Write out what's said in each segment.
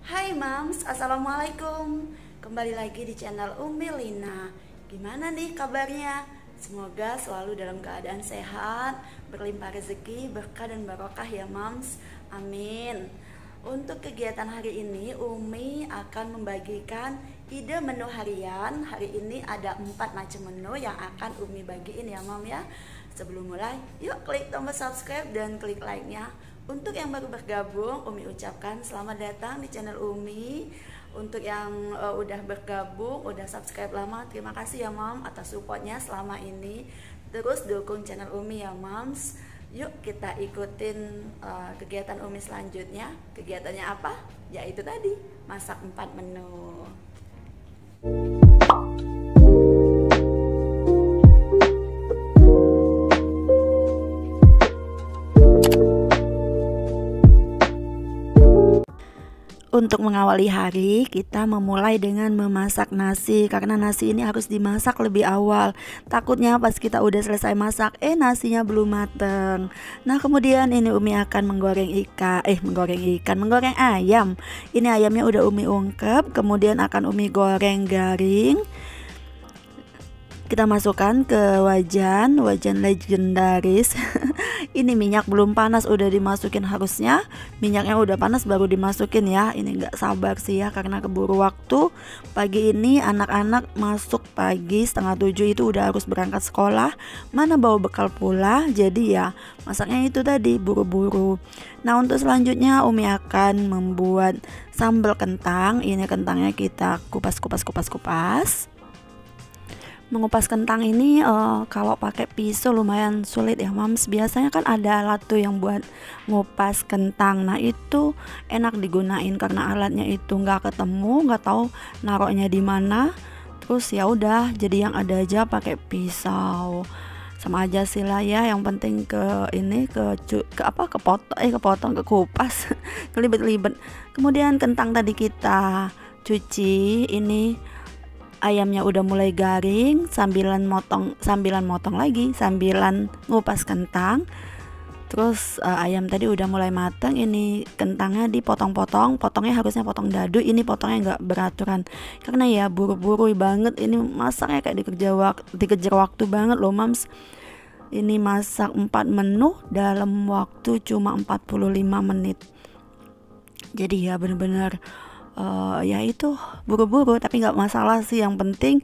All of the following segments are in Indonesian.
Hai Mams, Assalamualaikum. Kembali lagi di channel Umi Lina. Gimana nih kabarnya? Semoga selalu dalam keadaan sehat, berlimpah rezeki, berkah dan barokah ya Mams. Amin. Untuk kegiatan hari ini Umi akan membagikan ide menu harian. Hari ini ada 4 macam menu yang akan Umi bagiin ya Mam ya. Sebelum mulai, yuk klik tombol subscribe dan klik like-nya. Untuk yang baru bergabung, Umi ucapkan selamat datang di channel Umi. Untuk yang udah bergabung, udah subscribe lama, terima kasih ya Mam atas supportnya selama ini. Terus dukung channel Umi ya Mams. Yuk kita ikutin kegiatan Umi selanjutnya. Kegiatannya apa? Yaitu tadi, masak 4 menu. Untuk mengawali hari, kita memulai dengan memasak nasi. Karena nasi ini harus dimasak lebih awal. Takutnya pas kita udah selesai masak, nasinya belum mateng. Nah kemudian ini Umi akan menggoreng ayam. Ini ayamnya udah Umi ungkep, kemudian akan Umi goreng garing. Kita masukkan ke wajan legendaris. Ini minyak belum panas udah dimasukin, harusnya minyaknya udah panas baru dimasukin ya. Ini nggak sabar sih ya karena keburu waktu. Pagi ini anak-anak masuk pagi 6:30 itu udah harus berangkat sekolah. Mana bawa bekal pula, jadi ya masaknya itu tadi buru-buru. Nah untuk selanjutnya Umi akan membuat sambal kentang. Ini kentangnya kita kupas. Mengupas kentang ini kalau pakai pisau lumayan sulit ya Mams. Biasanya kan ada alat tuh yang buat ngupas kentang. Nah itu enak digunain karena alatnya itu nggak ketemu, nggak tahu naroknya di mana. Terus ya udah jadi yang ada aja pakai pisau. Sama aja sih lah ya, yang penting kepotong, ke kupas, kelibet-libet. Kemudian kentang tadi kita cuci, ini ayamnya udah mulai garing, sambilan motong lagi, sambilan ngupas kentang. Terus ayam tadi udah mulai matang. Ini kentangnya dipotong-potong, potongnya harusnya potong dadu, ini potongnya nggak beraturan karena ya buru-buru banget. Ini masaknya kayak dikejar waktu banget loh Mams. Ini masak 4 menu dalam waktu cuma 45 menit. Jadi ya bener-bener ya itu buru-buru, tapi nggak masalah sih, yang penting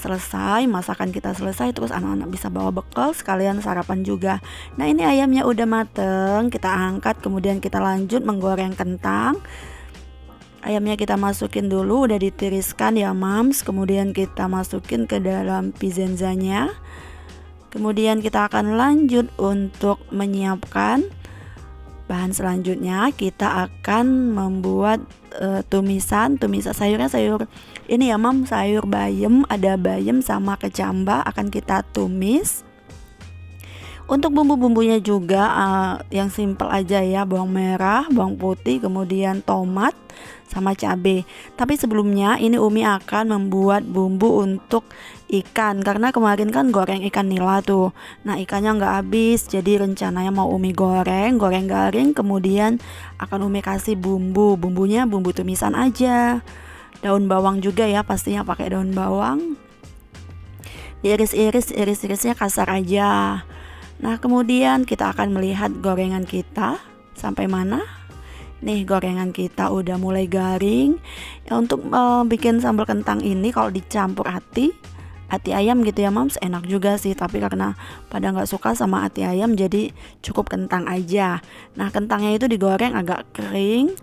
selesai masakan kita, selesai terus anak-anak bisa bawa bekal sekalian sarapan juga. Nah ini ayamnya udah mateng, kita angkat, kemudian kita lanjut menggoreng kentang. Ayamnya kita masukin dulu, udah ditiriskan ya Mams, kemudian kita masukin ke dalam pizzanya. Kemudian kita akan lanjut untuk menyiapkan bahan selanjutnya. Kita akan membuat tumisan sayurnya, sayur ini ya Mam, sayur bayam, ada bayam sama kecamba akan kita tumis. Untuk bumbu-bumbunya juga yang simple aja ya, bawang merah, bawang putih, kemudian tomat sama cabai. Tapi sebelumnya ini Umi akan membuat bumbu untuk ikan, karena kemarin kan goreng ikan nila tuh. Nah ikannya nggak habis, jadi rencananya mau Umi goreng garing, kemudian akan Umi kasih bumbunya bumbu tumisan aja. Daun bawang juga ya, pastinya pakai daun bawang. Iris-irisnya kasar aja. Nah kemudian kita akan melihat gorengan kita sampai mana. Nih gorengan kita udah mulai garing ya. Untuk bikin sambal kentang ini kalau dicampur hati ayam gitu ya Mams, enak juga sih, tapi karena pada nggak suka sama hati ayam jadi cukup kentang aja. Nah kentangnya itu digoreng agak kering,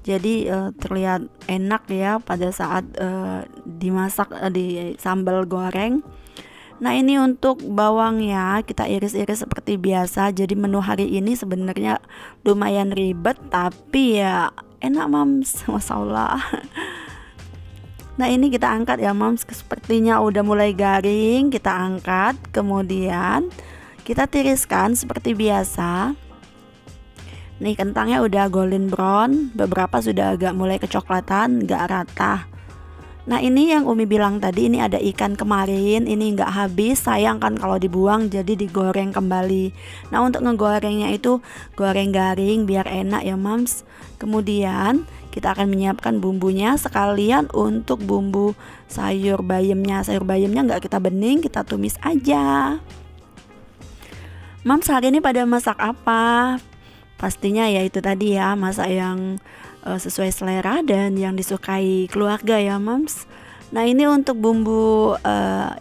jadi terlihat enak ya pada saat dimasak di sambal goreng. Nah ini untuk bawangnya kita iris-iris seperti biasa. Jadi menu hari ini sebenarnya lumayan ribet, tapi ya enak Mams, Masya Allah. Nah ini kita angkat ya Mams, sepertinya udah mulai garing. Kita angkat, kemudian kita tiriskan seperti biasa. Nih kentangnya udah golden brown, beberapa sudah agak mulai kecoklatan, gak rata. Nah ini yang Umi bilang tadi, ini ada ikan kemarin, ini nggak habis, sayang kan kalau dibuang, jadi digoreng kembali. Nah untuk ngegorengnya itu goreng garing biar enak ya Mams. Kemudian kita akan menyiapkan bumbunya sekalian untuk bumbu sayur bayamnya. Sayur bayamnya nggak kita bening, kita tumis aja. Mams hari ini pada masak apa? Pastinya ya itu tadi ya, masak yang sesuai selera dan yang disukai keluarga ya Mams. Nah ini untuk bumbu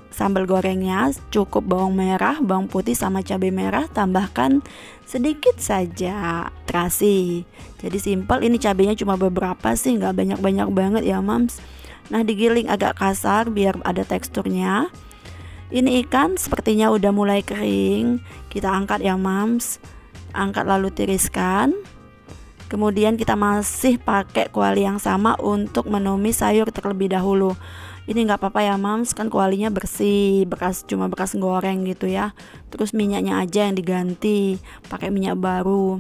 sambal gorengnya cukup bawang merah, bawang putih sama cabai merah, tambahkan sedikit saja terasi. Jadi simple, ini cabainya cuma beberapa sih, nggak banyak-banyak banget ya Mams. Nah digiling agak kasar biar ada teksturnya. Ini ikan sepertinya udah mulai kering, kita angkat ya Mams. Angkat lalu tiriskan. Kemudian kita masih pakai kuali yang sama untuk menumis sayur terlebih dahulu. Ini nggak apa-apa ya Mams, kan kualinya bersih, cuma bekas goreng gitu ya. Terus minyaknya aja yang diganti, pakai minyak baru.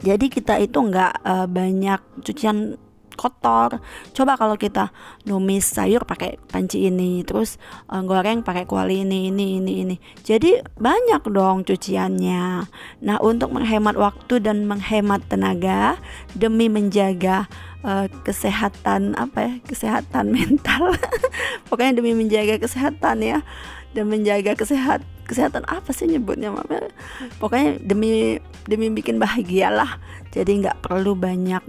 Jadi kita itu nggak banyak cucian kotor. Coba kalau kita numis sayur pakai panci ini, terus goreng pakai kuali ini. Jadi banyak dong cuciannya. Nah, untuk menghemat waktu dan menghemat tenaga demi menjaga kesehatan kesehatan mental. Pokoknya demi menjaga kesehatan ya. Dan menjaga kesehatan apa sih nyebutnya Mama? Pokoknya demi bikin bahagia lah. Jadi nggak perlu banyak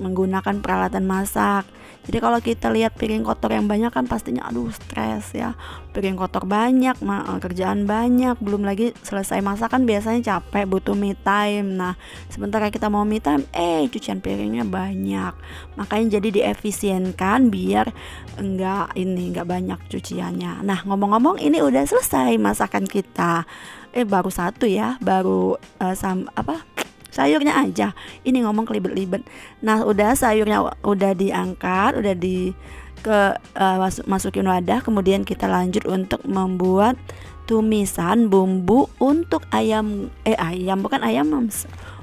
menggunakan peralatan masak. Jadi kalau kita lihat piring kotor yang banyak kan pastinya aduh stres ya. Piring kotor banyak, kerjaan banyak, belum lagi selesai masak kan biasanya capek, butuh me time. Nah, sementara kita mau me time, cucian piringnya banyak. Makanya jadi diefisienkan biar enggak banyak cuciannya. Nah, ngomong-ngomong ini udah selesai masakan kita. Baru satu ya, baru sayurnya aja. Ini ngomong kelibet-libet. Nah, udah sayurnya udah diangkat, udah masukin wadah, kemudian kita lanjut untuk membuat tumisan bumbu untuk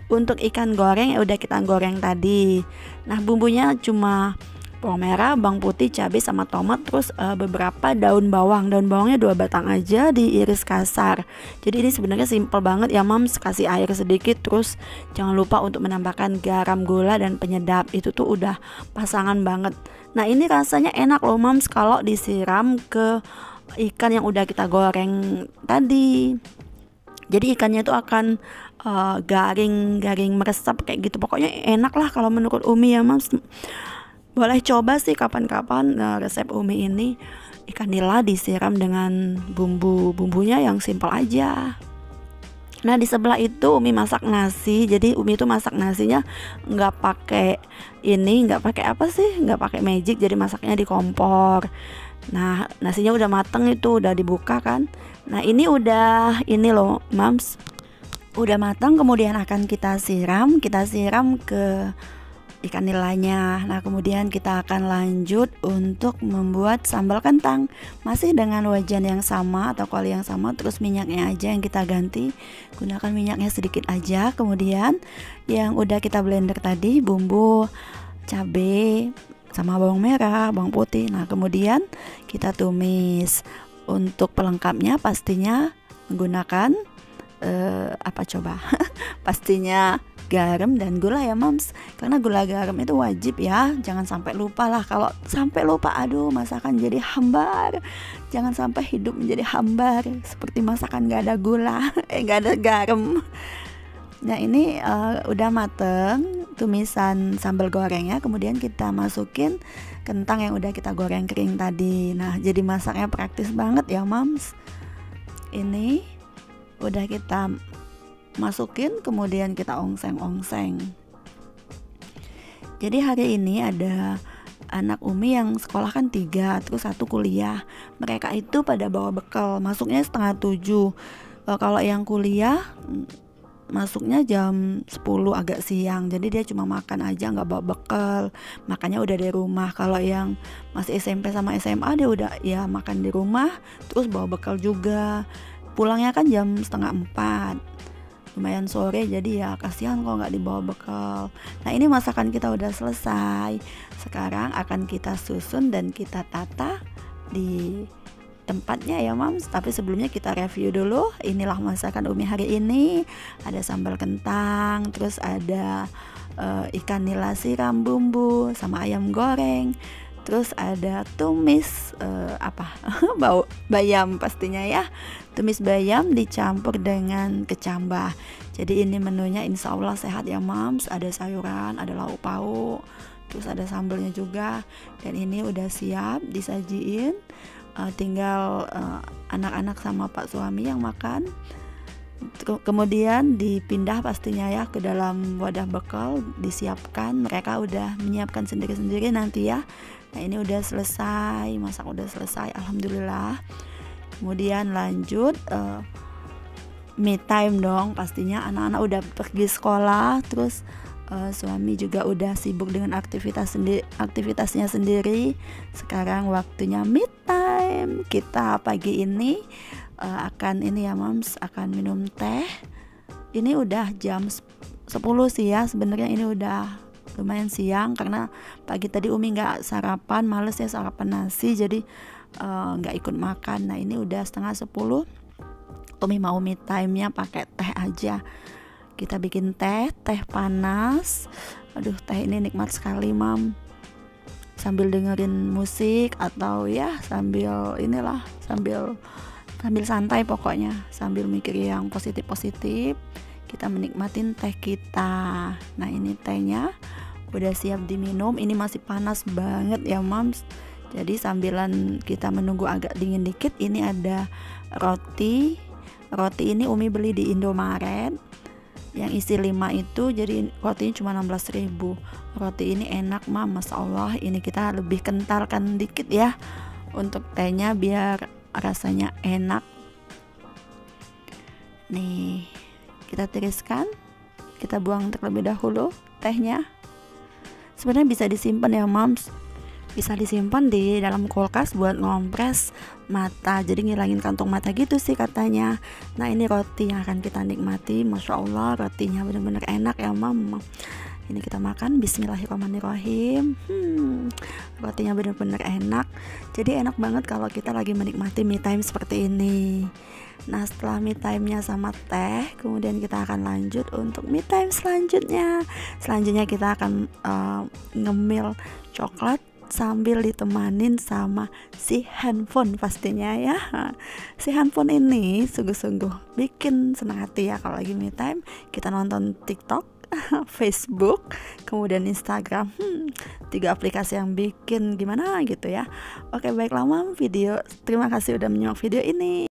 untuk ikan goreng yang udah kita goreng tadi. Nah, bumbunya cuma bawang merah, bawang putih, cabai sama tomat, terus beberapa daun bawang. Daun bawangnya 2 batang aja diiris kasar. Jadi ini sebenarnya simple banget ya Mams, kasih air sedikit, terus jangan lupa untuk menambahkan garam, gula dan penyedap. Itu tuh udah pasangan banget. Nah, ini rasanya enak loh Mams kalau disiram ke ikan yang udah kita goreng tadi. Jadi ikannya itu akan garing meresap kayak gitu. Pokoknya enak lah kalau menurut Umi ya Mams. Boleh coba sih kapan-kapan resep Umi ini, ikan nila disiram dengan bumbunya yang simpel aja. Nah, di sebelah itu Umi masak nasi. Jadi Umi itu masak nasinya nggak pakai magic, jadi masaknya di kompor. Nah, nasinya udah mateng, itu udah dibuka kan. Nah, ini loh Mams, udah matang. Kemudian akan kita siram ke ikan nilainya. Nah, kemudian kita akan lanjut untuk membuat sambal kentang, masih dengan wajan yang sama atau kuali yang sama, terus minyaknya aja yang kita ganti, gunakan minyaknya sedikit aja. Kemudian yang udah kita blender tadi, bumbu cabai sama bawang merah, bawang putih. Nah, kemudian kita tumis. Untuk pelengkapnya pastinya menggunakan pastinya garam dan gula ya Mams, karena gula garam itu wajib ya, jangan sampai lupa lah. Kalau sampai lupa, aduh masakan jadi hambar. Jangan sampai hidup menjadi hambar seperti masakan gak ada gula, gak ada garam. Nah, ini udah mateng tumisan sambal gorengnya, kemudian kita masukin kentang yang udah kita goreng kering tadi. Nah, jadi masaknya praktis banget ya Mams. Ini udah kita masukin, kemudian kita ongseng. Jadi hari ini ada anak Umi yang sekolah kan 3, terus 1 kuliah. Mereka itu pada bawa bekal, masuknya 6:30. Kalau yang kuliah masuknya jam 10 agak siang, jadi dia cuma makan aja, nggak bawa bekal, makannya udah di rumah. Kalau yang masih SMP sama SMA, dia udah ya makan di rumah, terus bawa bekal juga. Pulangnya kan jam 3:30, lumayan sore, jadi ya kasihan kalau nggak dibawa bekal. Nah, ini masakan kita udah selesai. Sekarang akan kita susun dan kita tata di tempatnya ya Mams. Tapi sebelumnya kita review dulu. Inilah masakan Umi hari ini. Ada sambal kentang, terus ada ikan nila siram bumbu sama ayam goreng. Terus ada tumis bau bayam pastinya ya. Tumis bayam dicampur dengan kecambah. Jadi ini menunya insya Allah sehat ya mams. Ada sayuran, ada lauk pauk, terus ada sambelnya juga. Dan ini udah siap disajiin. Tinggal anak-anak sama pak suami yang makan. Kemudian dipindah pastinya ya ke dalam wadah bekal, disiapkan. Mereka udah menyiapkan sendiri-sendiri nanti ya. Nah ini udah selesai, masak udah selesai, alhamdulillah. Kemudian lanjut me time dong, pastinya anak-anak udah pergi sekolah. Terus suami juga udah sibuk dengan aktivitasnya sendiri. Sekarang waktunya me time. Kita pagi ini akan ini ya mams, akan minum teh. Ini udah jam 10 sih ya. Sebenarnya ini udah lumayan siang karena pagi tadi Umi nggak sarapan, males ya sarapan nasi, jadi nggak ikut makan. Nah ini udah setengah 10. Umi mau me time-nya pakai teh aja. Kita bikin teh panas. Aduh teh ini nikmat sekali mam. Sambil dengerin musik atau ya sambil santai pokoknya, sambil mikir yang positif-positif, kita menikmatin teh kita. Nah ini tehnya udah siap diminum. Ini masih panas banget ya mams. Jadi sambilan kita menunggu agak dingin dikit, ini ada roti ini Umi beli di Indomaret yang isi 5 itu, jadi rotinya cuma 16.000. Roti ini enak mam, masya Allah. Ini kita lebih kentalkan dikit ya untuk tehnya biar rasanya enak. Nih kita tiriskan, kita buang terlebih dahulu tehnya. Sebenarnya bisa disimpan ya mams, bisa disimpan di dalam kulkas buat ngompres mata, jadi ngilangin kantung mata gitu sih katanya. Nah ini roti yang akan kita nikmati, masya Allah rotinya bener-bener enak ya mam. Ini kita makan, bismillahirrahmanirrahim. Rotinya bener-bener enak. Jadi enak banget kalau kita lagi menikmati me time seperti ini. Nah setelah me time-nya sama teh, kemudian kita akan lanjut untuk me time selanjutnya. Selanjutnya kita akan ngemil coklat sambil ditemanin sama si handphone pastinya ya. Si handphone ini sungguh-sungguh bikin senang hati ya kalau lagi me time. Kita nonton TikTok, Facebook, kemudian Instagram. 3 aplikasi yang bikin gimana gitu ya. Oke baiklah mam, terima kasih udah menyimak video ini.